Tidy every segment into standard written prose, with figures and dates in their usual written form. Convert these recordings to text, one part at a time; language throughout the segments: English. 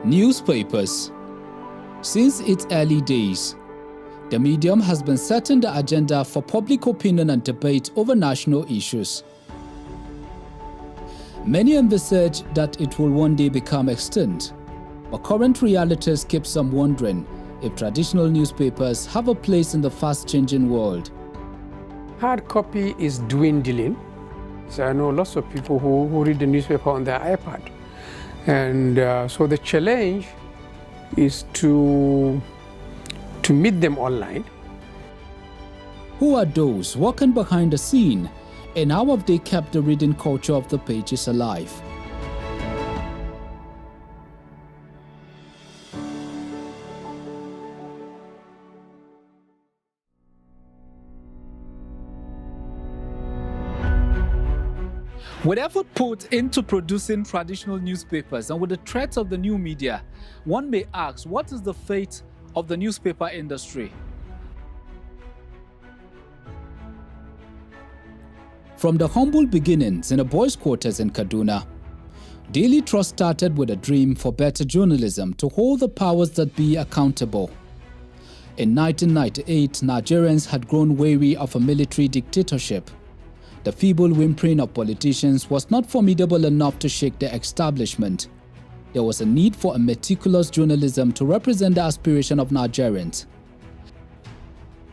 Newspapers. Since its early days, the medium has been setting the agenda for public opinion and debate over national issues. Many envisage that it will one day become extinct, but current realities keep some wondering if traditional newspapers have a place in the fast-changing world. Hard copy is dwindling. So I know lots of people who read the newspaper on their iPad. And so the challenge is to meet them online. Who are those working behind the scene, and how have they kept the reading culture of the pages alive? With effort put into producing traditional newspapers and with the threat of the new media, one may ask, what is the fate of the newspaper industry? From the humble beginnings in a boys' quarters in Kaduna, Daily Trust started with a dream for better journalism to hold the powers that be accountable. In 1998, Nigerians had grown weary of a military dictatorship. The feeble whimpering of politicians was not formidable enough to shake the establishment. There was a need for a meticulous journalism to represent the aspiration of Nigerians.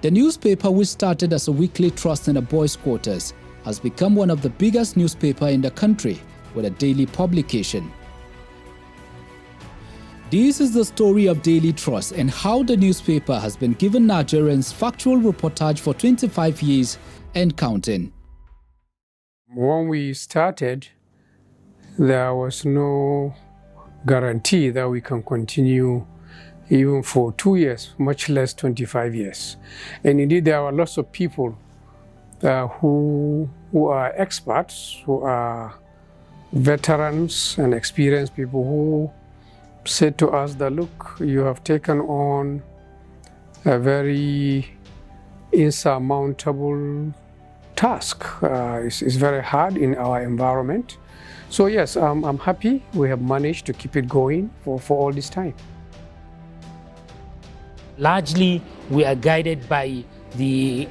The newspaper, which started as a weekly trust in a boys' quarters, has become one of the biggest newspapers in the country with a daily publication. This is the story of Daily Trust and how the newspaper has been giving Nigerians factual reportage for 25 years and counting. When we started, there was no guarantee that we can continue even for 2 years, much less 25 years. And indeed, there are lots of people who are experts, who are veterans and experienced people who said to us that, look, you have taken on a very insurmountable task. It's very hard in our environment. So yes, I'm happy we have managed to keep it going for all this time. Largely, we are guided by the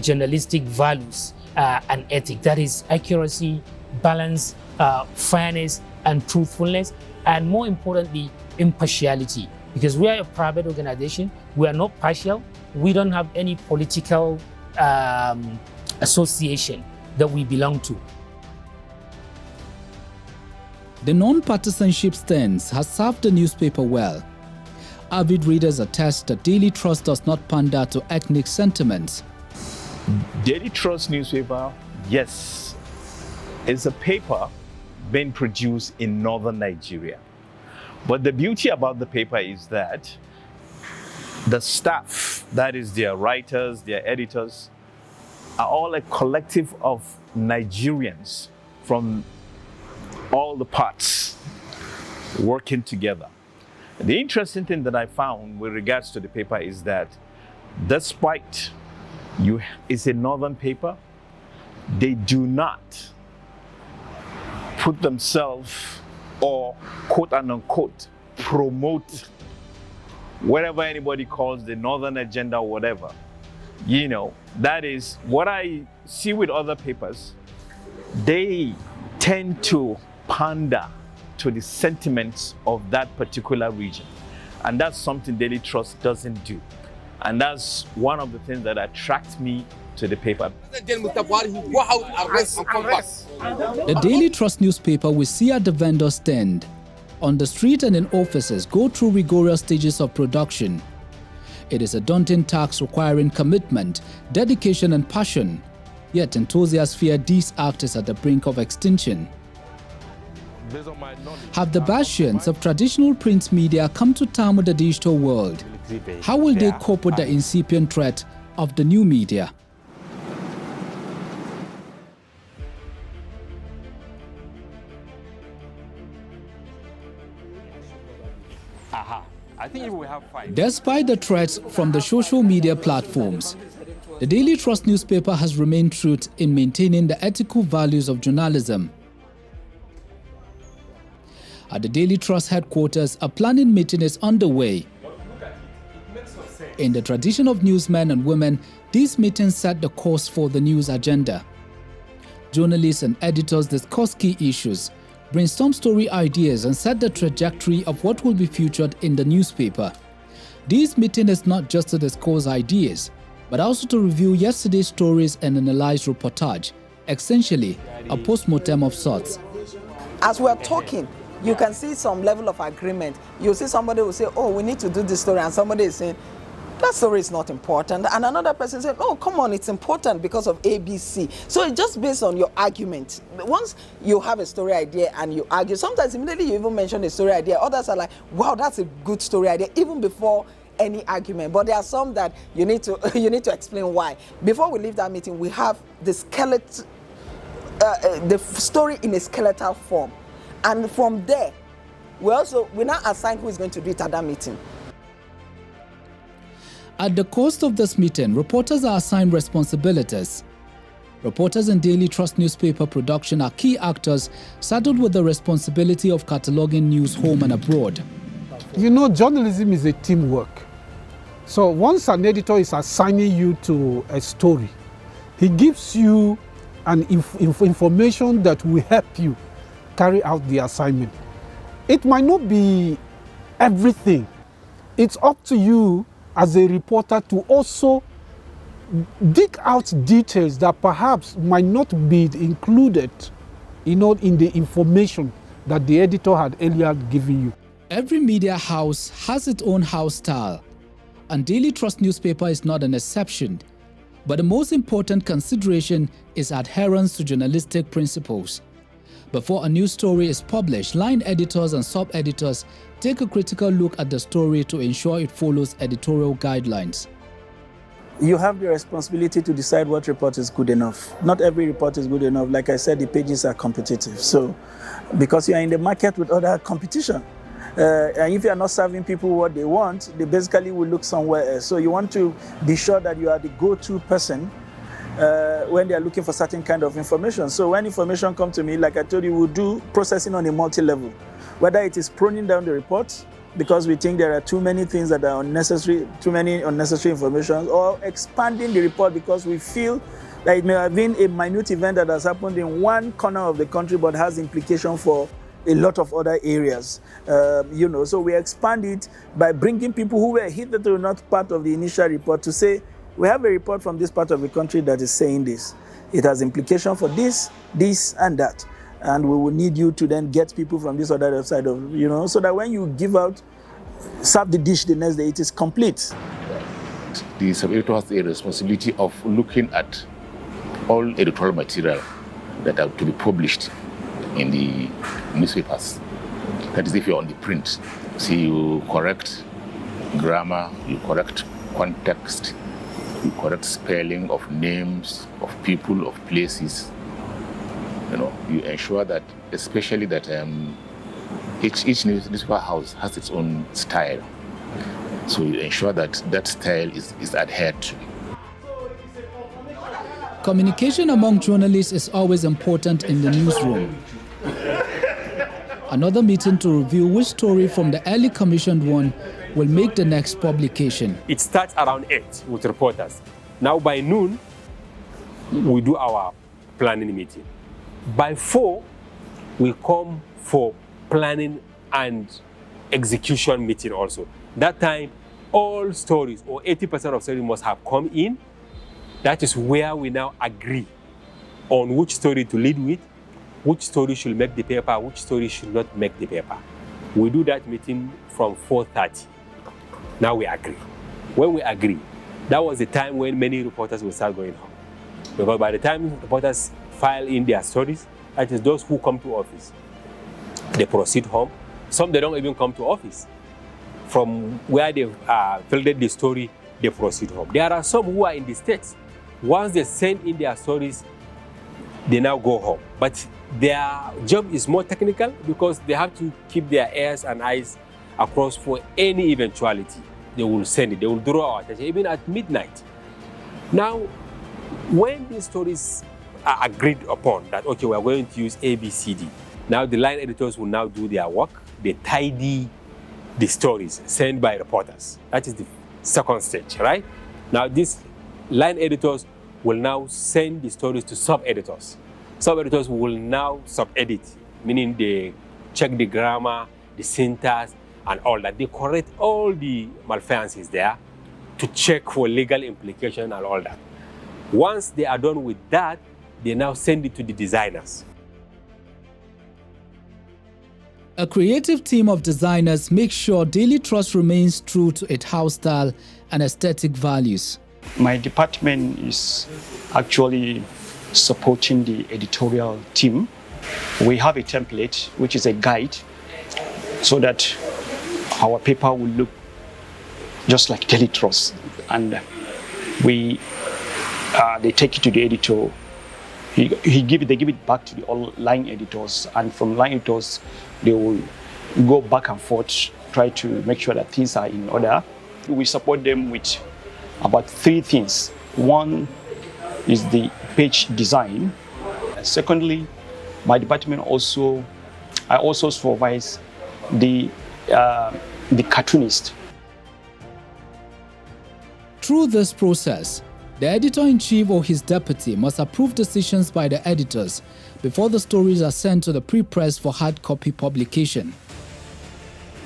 journalistic values and ethic. That is accuracy, balance, fairness, and truthfulness, and more importantly, impartiality. Because we are a private organization, we are not partial, we don't have any political association that we belong to. The non-partisanship stance has served the newspaper well. Avid readers attest that Daily Trust does not pander to ethnic sentiments. Daily Trust newspaper, yes, is a paper being produced in northern Nigeria. But the beauty about the paper is that the staff, that is their writers, their editors, are all a collective of Nigerians from all the parts working together. The interesting thing that I found with regards to the paper is that despite it's a northern paper, they do not put themselves or quote and unquote promote whatever anybody calls the northern agenda or whatever. You know, that is what I see with other papers. They tend to pander to the sentiments of that particular region. And that's something Daily Trust doesn't do. And that's one of the things that attracts me to the paper. The Daily Trust newspaper we see at the vendor stand, on the street and in offices go through rigorous stages of production. It is a daunting task requiring commitment, dedication and passion. Yet enthusiasts fear these acts is at the brink of extinction. Have the bastions of traditional print media come to terms with the digital world? How will they cope with the incipient threat of the new media? Despite the threats from the social media platforms, the Daily Trust newspaper has remained true in maintaining the ethical values of journalism. At the Daily Trust headquarters, a planning meeting is underway. In the tradition of newsmen and women, these meetings set the course for the news agenda. Journalists and editors discuss key issues, brainstorm story ideas, and set the trajectory of what will be featured in the newspaper. This meeting is not just to discuss ideas, but also to review yesterday's stories and analyze reportage, essentially a post-mortem of sorts. As we're talking, you can see some level of agreement. You see somebody will say, oh, we need to do this story, and somebody is saying, that story is not important. And another person said, oh, come on, it's important because of ABC. So it's just based on your argument. Once you have a story idea and you argue, sometimes immediately you even mention a story idea. Others are like, wow, that's a good story idea, even before any argument. But there are some that you need to you need to explain why. Before we leave that meeting, we have the skeleton, the story in a skeletal form. And from there, we now assign who is going to do it at that meeting. At the course of this meeting, reporters are assigned responsibilities. Reporters in Daily Trust newspaper production are key actors saddled with the responsibility of cataloging news home and abroad. You know, journalism is a teamwork. So once an editor is assigning you to a story, he gives you an information that will help you carry out the assignment. It might not be everything. It's up to you as a reporter to also dig out details that perhaps might not be included, in the information that the editor had earlier given you. Every media house has its own house style, and Daily Trust newspaper is not an exception. But the most important consideration is adherence to journalistic principles. Before a news story is published, line editors and sub-editors take a critical look at the story to ensure it follows editorial guidelines. You have the responsibility to decide what report is good enough. Not every report is good enough. Like I said, the pages are competitive. So, because you are in the market with other competition, and if you are not serving people what they want, they basically will look somewhere else. So you want to be sure that you are the go-to person when they are looking for certain kind of information. So when information comes to me, like I told you, we'll do processing on a multi-level. Whether it is pruning down the report, because we think there are too many things that are unnecessary, too many unnecessary information, or expanding the report because we feel that it may have been a minute event that has happened in one corner of the country but has implication for a lot of other areas, so we expand it by bringing people who were hitherto not part of the initial report to say, we have a report from this part of the country that is saying this. It has implication for this, this, and that. And we will need you to then get people from this other side of, so that when you give out, serve the dish the next day, it is complete. The sub-editor has a responsibility of looking at all editorial material that are to be published in the newspapers. That is, if you're on the print. See, you correct grammar, you correct context, you correct spelling of names, of people, of places. You ensure that, especially that each newspaper house has its own style. So you ensure that that style is adhered to. Communication among journalists is always important in the newsroom. Another meeting to review which story from the early commissioned one will make the next publication. It starts around 8 with reporters. Now by noon, we do our planning meeting. By 4, we come for planning and execution meeting also. That time, all stories, or 80% of stories must have come in. That is where we now agree on which story to lead with, which story should make the paper, which story should not make the paper. We do that meeting from 4:30. Now we agree. When we agree, that was the time when many reporters will start going home. Because by the time reporters file in their stories, that is those who come to office, they proceed home. Some, they don't even come to office. From where they filled the story, they proceed home. There are some who are in the States. Once they send in their stories, they now go home. But their job is more technical because they have to keep their ears and eyes across for any eventuality. They will send it, they will draw our attention, even at midnight. Now, when these stories are agreed upon that, okay, we are going to use A, B, C, D, Now the line editors will now do their work. They tidy the stories sent by reporters. That is the second stage, right? Now these line editors will now send the stories to sub-editors. Sub-editors will now sub-edit, meaning they check the grammar, the syntax, and all that. They correct all the malfeasance there to check for legal implication and all that. Once they are done with that, they now send it to the designers. A creative team of designers makes sure Daily Trust remains true to its house style and aesthetic values. My department is actually supporting the editorial team. We have a template, which is a guide, so that our paper will look just like Daily Trust. And they take it to the editor. They give it back to the all line editors, and from line editors, they will go back and forth, try to make sure that things are in order. We support them with about 3 things. One is the page design. Secondly, my department I also supervise the cartoonist. Through this process, the editor-in-chief or his deputy must approve decisions by the editors before the stories are sent to the pre-press for hard copy publication.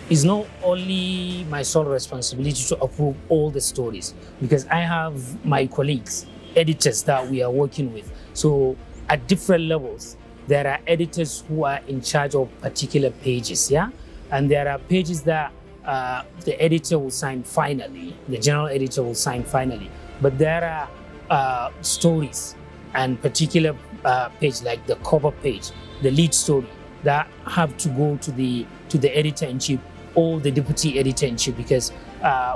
It's not only my sole responsibility to approve all the stories, because I have my colleagues, editors that we are working with. So at different levels, there are editors who are in charge of particular pages, yeah? And there are pages that the editor will sign finally, the general editor will sign finally. But there are stories and particular page, like the cover page, the lead story, that have to go to the editor-in-chief or the deputy editor-in-chief, because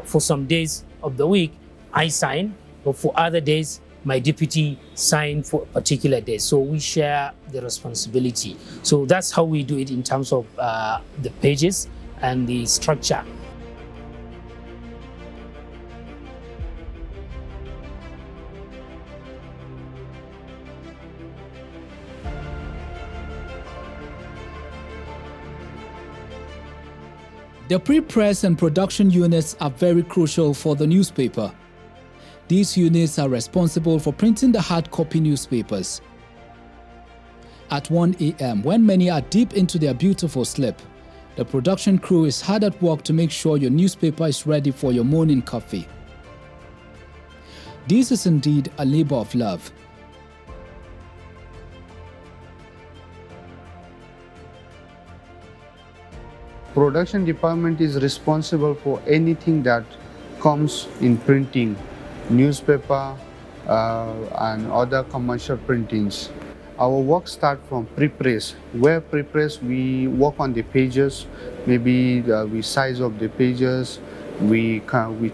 for some days of the week, I sign, but for other days, my deputy sign for a particular day. So we share the responsibility. So that's how we do it in terms of the pages and the structure. The pre-press and production units are very crucial for the newspaper. These units are responsible for printing the hard copy newspapers. At 1 a.m., when many are deep into their beautiful sleep, the production crew is hard at work to make sure your newspaper is ready for your morning coffee. This is indeed a labor of love. Production department is responsible for anything that comes in printing, newspaper and other commercial printings. Our work starts from pre-press. Where pre-press, we work on the pages. Maybe we size up the pages. We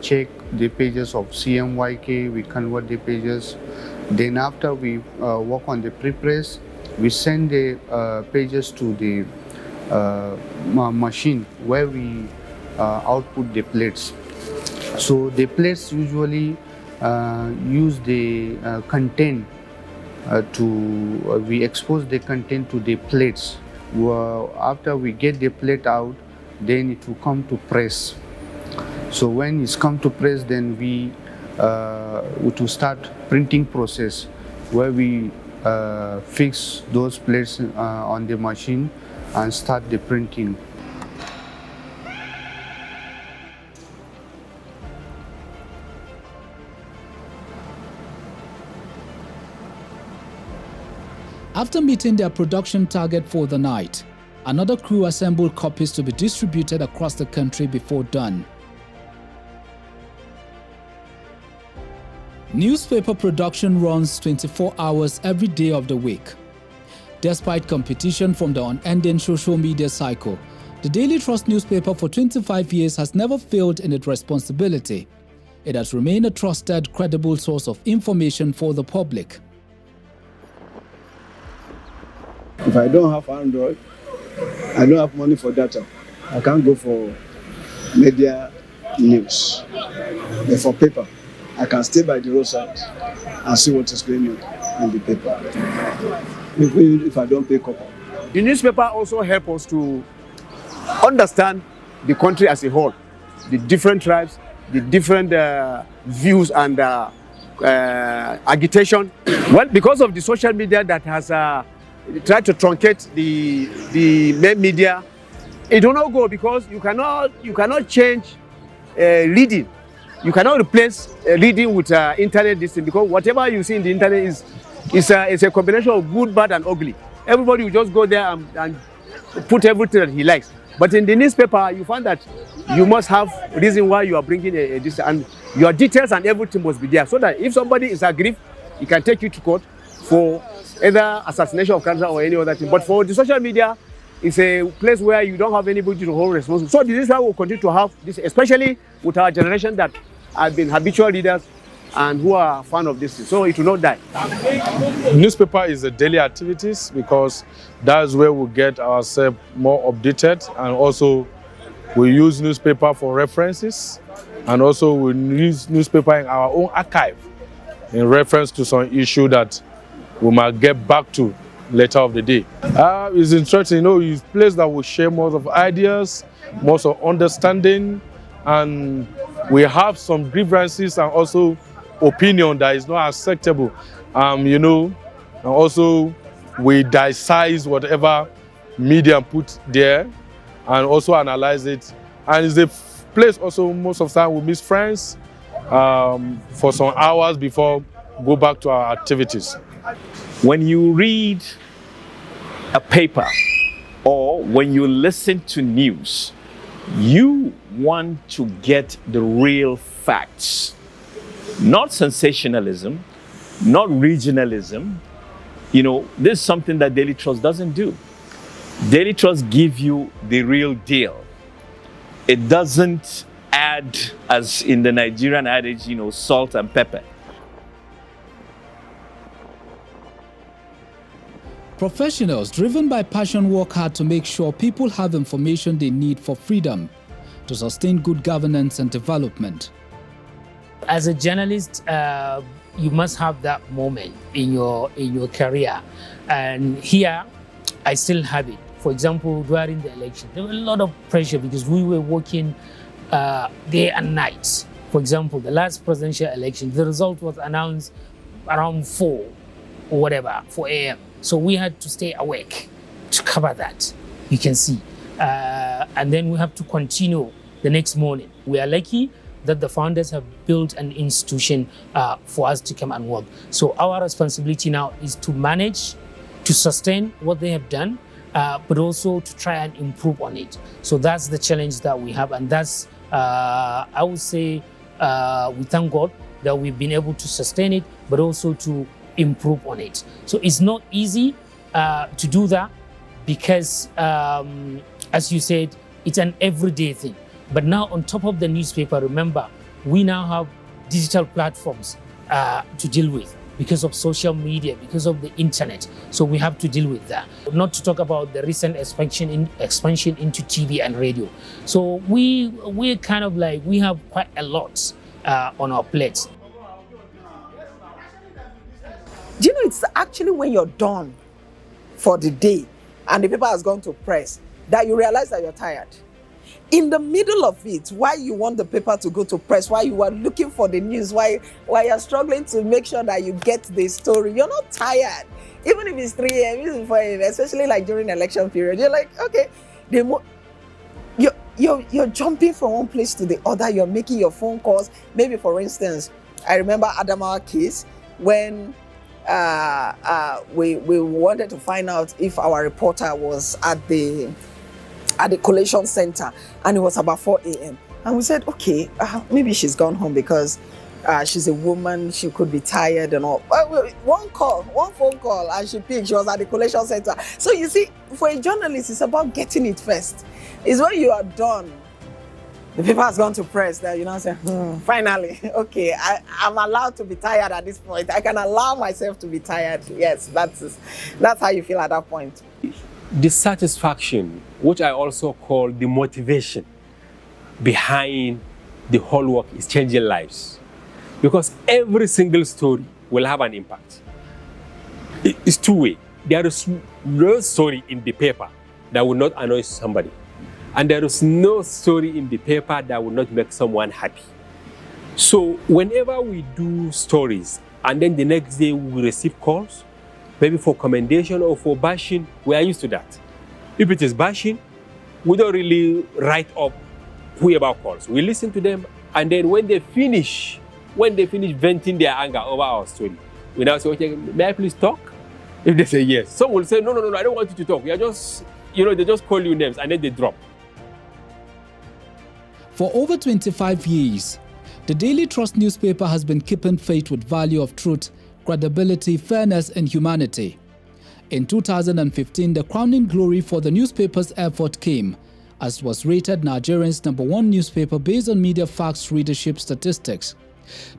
check the pages of CMYK. We convert the pages. Then after we work on the pre-press, we send the pages to the machine where we output the plates. So the plates usually use the content we expose the content to the plates. After we get the plate out, then it will come to press. So when it's come to press, then we to start printing process where we fix those plates on the machine and start the printing. After meeting their production target for the night, another crew assembled copies to be distributed across the country before dawn. Newspaper production runs 24 hours every day of the week. Despite competition from the unending social media cycle, the Daily Trust newspaper for 25 years has never failed in its responsibility. It has remained a trusted, credible source of information for the public. If I don't have Android, I don't have money for data. I can't go for media news. But for paper, I can stay by the roadside and see what is going on in the paper. Even if I don't pay copper, The newspaper also help us to understand the country as a whole, the different tribes, the different views and agitation. Well, because of the social media that has tried to truncate the main media, it will not go because you cannot change reading. You cannot replace reading with internet distance, because whatever you see in the internet is a combination of good, bad, and ugly. Everybody will just go there and put everything that he likes. But in the newspaper, you find that you must have reason why you are bringing this, and your details and everything must be there, so that if somebody is aggrieved, he can take you to court for either assassination of character or any other thing. But for the social media, it's a place where you don't have anybody to hold responsible. So this is why we'll continue to have this, especially with our generation that have been habitual readers and who are fan of this. So it will not die. Newspaper is a daily activities because that's where we get ourselves more updated, and also we use newspaper for references, and also we use newspaper in our own archive in reference to some issue that we might get back to later of the day. It's interesting, it's a place that will share more of ideas, more of understanding, and we have some grievances and also opinion that is not acceptable, and also we dissect whatever media put there and also analyze it. And it's a place also most of the time we miss friends for some hours before go back to our activities. When you read a paper or when you listen to news, you want to get the real facts. Not sensationalism, not regionalism. This is something that Daily Trust doesn't do. Daily Trust gives you the real deal. It doesn't add, as in the Nigerian adage, salt and pepper. Professionals driven by passion work hard to make sure people have information they need for freedom, to sustain good governance and development. As a journalist, you must have that moment in your career, and here I still have it. For example, during the election, there was a lot of pressure because we were working day and night. For example, the last presidential election, the result was announced around 4 a.m. So we had to stay awake to cover that, you can see. And then we have to continue the next morning. We are lucky that the founders have built an institution for us to come and work. So our responsibility now is to manage, to sustain what they have done, but also to try and improve on it. So that's the challenge that we have, and that's, I would say, we thank God that we've been able to sustain it, but also to improve on it. So it's not easy to do that because, as you said, it's an everyday thing. But now on top of the newspaper, remember, we now have digital platforms to deal with because of social media, because of the internet. So we have to deal with that. Not to talk about the recent expansion into TV and radio. So we're kind of like, we have quite a lot on our plates. Do you know, it's actually when you're done for the day and the paper has gone to press that you realize that you're tired. In the middle of it, why you want the paper to go to press, why you are looking for the news, why you're struggling to make sure that you get the story, you're not tired. Even if it's 3 a.m., even 4 a.m., especially like during election period, you're like, okay, you're jumping from one place to the other, you're making your phone calls. Maybe, for instance, I remember Adamawa case when we wanted to find out if our reporter was at the collation center, and it was about 4 a.m. And we said, okay, maybe she's gone home because she's a woman, she could be tired and all. One phone call, and she picked, she was at the collation center. So you see, for a journalist, it's about getting it first. It's when you are done, the paper has gone to press, that you now say, finally, okay, I'm allowed to be tired at this point. I can allow myself to be tired. Yes, that's how you feel at that point. The satisfaction, which I also call the motivation behind the whole work, is changing lives. Because every single story will have an impact. It's two-way. there is no story in the paper that will not annoy somebody. And there is no story in the paper that will not make someone happy. So whenever we do stories and then the next day we receive calls, maybe for commendation or for bashing, we are used to that. If it is bashing, we don't really write up whoever calls. We listen to them, and then when they finish venting their anger over our story, we now say, okay, may I please talk? If they say yes, some will say, no, I don't want you to talk. We are just, they just call you names and then they drop. For over 25 years, the Daily Trust newspaper has been keeping faith with value of truth, credibility, fairness, and humanity. In 2015, the crowning glory for the newspaper's effort came, as was rated Nigeria's #1 newspaper based on Media Facts readership statistics.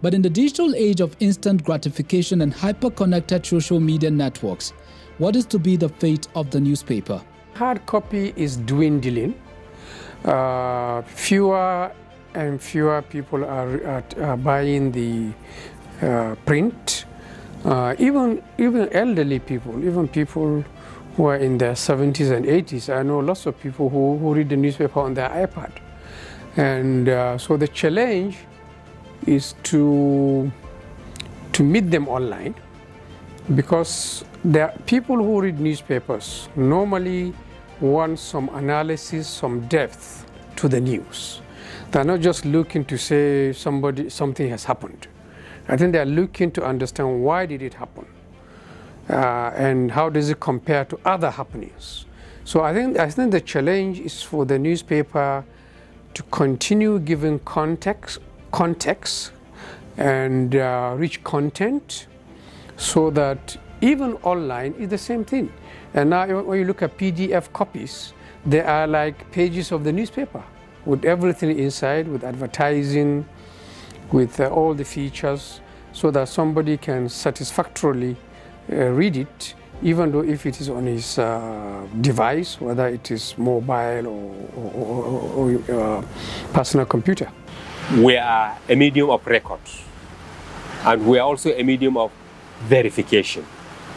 But in the digital age of instant gratification and hyper-connected social media networks, what is to be the fate of the newspaper? Hard copy is dwindling. Fewer and fewer people are buying the print. Even elderly people, even people who are in their 70s and 80s. I know lots of people who read the newspaper on their iPad. And so the challenge is to meet them online, because there are people who read newspapers normally want some analysis, some depth to the news. They're not just looking to say something has happened. I think they're looking to understand why did it happen, and how does it compare to other happenings. So I think the challenge is for the newspaper to continue giving context and rich content, so that even online is the same thing. And now when you look at PDF copies, they are like pages of the newspaper with everything inside, with advertising, with all the features, so that somebody can satisfactorily read it, even though if it is on his device, whether it is mobile or personal computer. We are a medium of record, and we are also a medium of verification.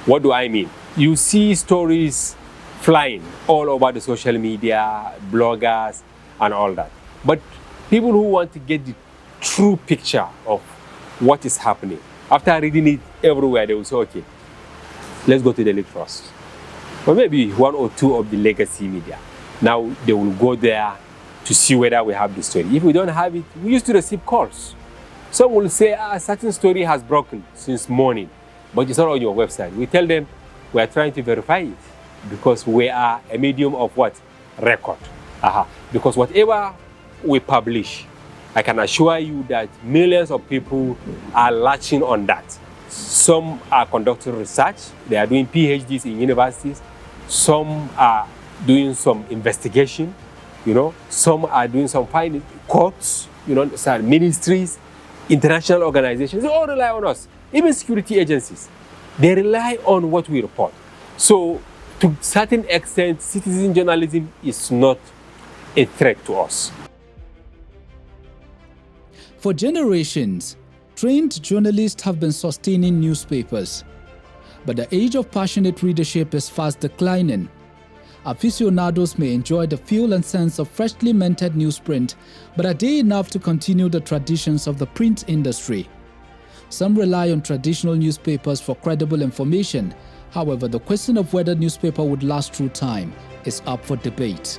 What do I mean? You see stories flying all over the social media, bloggers, and all that. But people who want to get the true picture of what is happening, after reading it everywhere, they will say, okay, let's go to Daily Trust. Or maybe one or two of the legacy media. Now they will go there to see whether we have the story. If we don't have it, we used to receive calls. Some will say, a certain story has broken since morning, but it's not on your website. We tell them we are trying to verify it, because we are a medium of what? Record. Because whatever we publish, I can assure you that millions of people are latching on that. Some are conducting research, they are doing PhDs in universities, some are doing some investigation, some are doing some finding, courts, ministries, international organizations, they all rely on us. Even security agencies, they rely on what we report. So to a certain extent, citizen journalism is not a threat to us. For generations, trained journalists have been sustaining newspapers. But the age of passionate readership is fast declining. Aficionados may enjoy the feel and sense of freshly minted newsprint, but are they enough to continue the traditions of the print industry? Some rely on traditional newspapers for credible information. However, the question of whether newspaper would last through time is up for debate.